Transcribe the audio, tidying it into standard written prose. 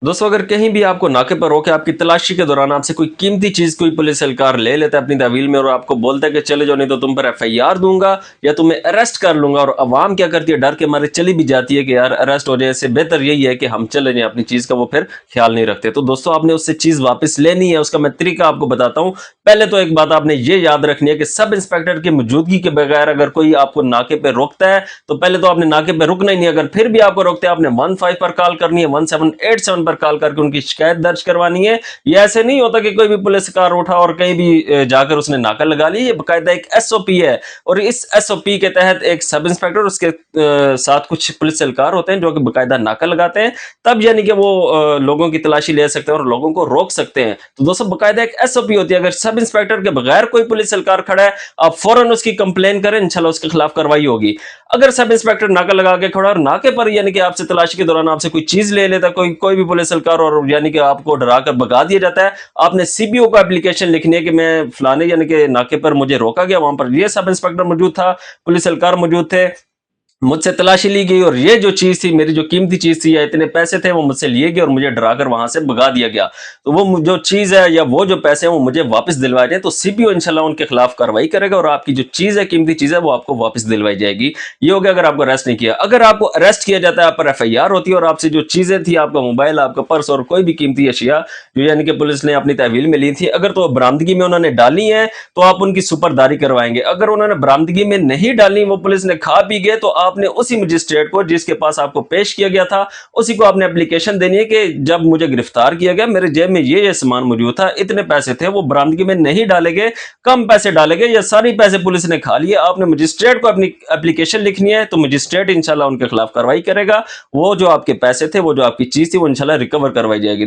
दोस्तों, अगर कहीं भी आपको नाके पर रोके आपकी तलाशी के दौरान आपसे कोई कीमती चीज कोई पुलिस एहलकार ले लेता है अपनी तहवील में और आपको बोलता है कि चले जाओ नहीं तो तुम पर एफआईआर दूंगा या तुम्हें अरेस्ट कर लूंगा, और अवाम क्या करती है, डर के मारे चली भी जाती है कि यार अरेस्ट हो जाए, इससे बेहतर यही है कि हम चले जाएं, अपनी चीज का वो फिर ख्याल नहीं रखते। तो दोस्तों, आपने उससे चीज वापस लेनी है, उसका मैं तरीका आपको बताता हूँ। पहले तो एक बात आपने ये याद रखनी है कि सब इंस्पेक्टर की मौजूदगी के बगैर अगर कोई आपको नाके पे रोकता है तो पहले तो आपने नाके पे रुकना ही नहीं। अगर फिर भी आपको रोकते हैं, आपने 15 पर कॉल करनी है, 1787 पर कॉल करके उनकी शिकायत दर्ज करवानी है। ये ऐसे नहीं होता कि कोई भी पुलिस कार उठा और कहीं भी जाकर उसने नाका लगा ली। ये बाकायदा एक एसओपी है, और इस एसओपी के तहत एक सब इंस्पेक्टर उसके साथ कुछ पुलिस एहलकार होते हैं जो कि बाकायदा नाका लगाते हैं, तब यानी कि वो लोगों की तलाशी ले सकते हैं और लोगों को रोक सकते हैं। तो दोस्तों, बाकायदा एक एसओपी होती है। अगर सब इंस्पेक्टर के बगैर कोई पुलिस एहलकार खड़ा है, आप फौरन उसकी कंप्लेन करें, इंशाल्लाह उसके खिलाफ कार्रवाई होगी। अगर सब इंस्पेक्टर नाका लगा के खड़ा और नाके पर यानी कि आपसे तलाशी के दौरान आपसे कोई चीज ले लेता, कोई भी पुलिस एहलकार, और यानी कि आपको डरा कर भगा दिया जाता है, आपने सीबीओ को एप्लीकेशन लिखनी है कि मैं फलाने यानी कि नाके पर मुझे रोका गया, वहां पर ये सब इंस्पेक्टर मौजूद था, पुलिस एहलकार मौजूद थे, मुझसे तलाशी ली गई और ये जो चीज थी, मेरी जो कीमती चीज थी या इतने पैसे थे, वो मुझसे लिए गए और मुझे डराकर वहां से भगा दिया गया। तो वो जो चीज है या वो जो पैसे हैं वो मुझे वापस दिलवाए जाए, तो सीबीओ इंशाल्लाह उनके खिलाफ कार्रवाई करेगा और आपकी जो चीज है, कीमती चीज है, वो आपको वापस दिलवाई जाएगी। ये हो गया अगर आपको अरेस्ट नहीं किया। अगर आपको अरेस्ट किया जाता है, आप पर एफआईआर होती है और आपसे जो चीजें थी, आपका मोबाइल, आपका पर्स और कोई भी कीमती अशिया जो यानी कि पुलिस ने अपनी तहवील में ली थी, अगर तो बरामदगी में उन्होंने डाली है तो आप उनकी सुपरदारी करवाएंगे। अगर उन्होंने बरामदगी में नहीं डाली, वो पुलिस ने खा पी गए, तो आपने उसी मजिस्ट्रेट को जिसके पास आपको पेश किया गया था, उसी को आपने एप्लीकेशन देनी है कि जब मुझे गिरफ्तार किया गया, मेरे जेब में ये सामान मौजूद था, इतने पैसे थे, वो बरामदगी में नहीं डाले गए, कम पैसे डाले गए या सारे पैसे पुलिस ने खा लिए। आपने मजिस्ट्रेट को अपनी एप्लीकेशन लिखनी है, तो मजिस्ट्रेट इंशाल्लाह उनके खिलाफ कार्रवाई करेगा। वो जो आपके पैसे थे, वो जो आपकी चीज थी, वो इंशाल्लाह रिकवर करवाई जाएगी।